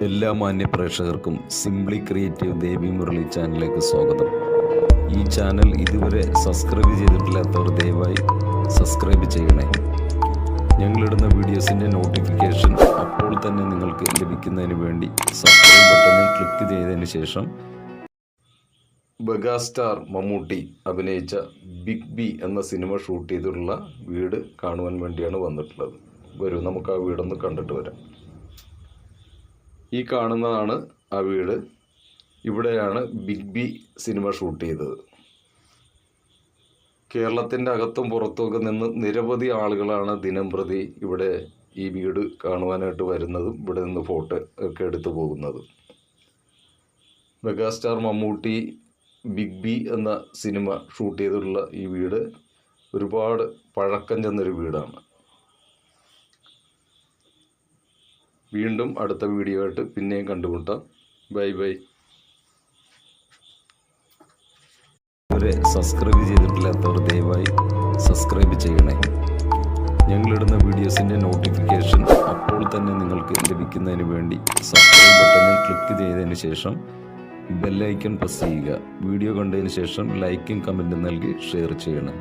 എല്ലാ മാന്യ പ്രേക്ഷകർക്കും സിംപ്ലി ക്രിയേറ്റീവ് ദേവി മുരളി ചാനലിലേക്ക് സ്വാഗതം. ഈ ചാനൽ ഇതുവരെ സബ്സ്ക്രൈബ് ചെയ്തിട്ടില്ലാത്തവർ ദയവായി സബ്സ്ക്രൈബ് ചെയ്യണേ. ഞങ്ങളിടുന്ന വീഡിയോസിൻ്റെ നോട്ടിഫിക്കേഷൻ അപ്പോൾ തന്നെ നിങ്ങൾക്ക് ലഭിക്കുന്നതിന് വേണ്ടി സബ്സ്ക്രൈബ് ബട്ടണിൽ ക്ലിക്ക് ചെയ്തതിന് ശേഷം മെഗാസ്റ്റാർ മമ്മൂട്ടി അഭിനയിച്ച ബിഗ് ബി എന്ന സിനിമ ഷൂട്ട് ചെയ്തിട്ടുള്ള വീട് കാണുവാൻ വേണ്ടിയാണ് വന്നിട്ടുള്ളത്. വരൂ, നമുക്ക് ആ വീടൊന്ന് കണ്ടിട്ട് വരാം. ഈ കാണുന്നതാണ് ആ വീട്. ഇവിടെയാണ് ബിഗ് ബി സിനിമ ഷൂട്ട് ചെയ്തത്. കേരളത്തിൻ്റെ അകത്തും പുറത്തുമൊക്കെ നിന്ന് നിരവധി ആളുകളാണ് ദിനം പ്രതി ഇവിടെ ഈ വീട് കാണുവാനായിട്ട് വരുന്നതും ഇവിടെ നിന്ന് ഫോട്ടോ ഒക്കെ എടുത്തു പോകുന്നതും. മെഗാസ്റ്റാർ മമ്മൂട്ടി ബിഗ് ബി എന്ന സിനിമ ഷൂട്ട് ചെയ്തിട്ടുള്ള ഈ വീട് ഒരുപാട് പഴക്കം ചെന്നൊരു വീടാണ്. വീണ്ടും അടുത്ത വീഡിയോ ആയിട്ട് പിന്നെയും കണ്ടുമുട്ടാം. Bye bye. ഇതുവരെ സബ്സ്ക്രൈബ് ചെയ്തിട്ടില്ലാത്തവർ ദയവായി സബ്സ്ക്രൈബ് ചെയ്യണേ. ഞങ്ങളിടുന്ന വീഡിയോസിൻ്റെ നോട്ടിഫിക്കേഷൻ അപ്പോൾ തന്നെ നിങ്ങൾക്ക് ലഭിക്കുന്നതിന് വേണ്ടി സബ്സ്ക്രൈബ് ബട്ടണിൽ ക്ലിക്ക് ചെയ്തതിന് ശേഷം ബെല്ലൈക്കൺ പ്രസ് ചെയ്യുക. വീഡിയോ കണ്ടതിന് ശേഷം ലൈക്കും കമൻറ്റും നൽകി ഷെയർ ചെയ്യണം.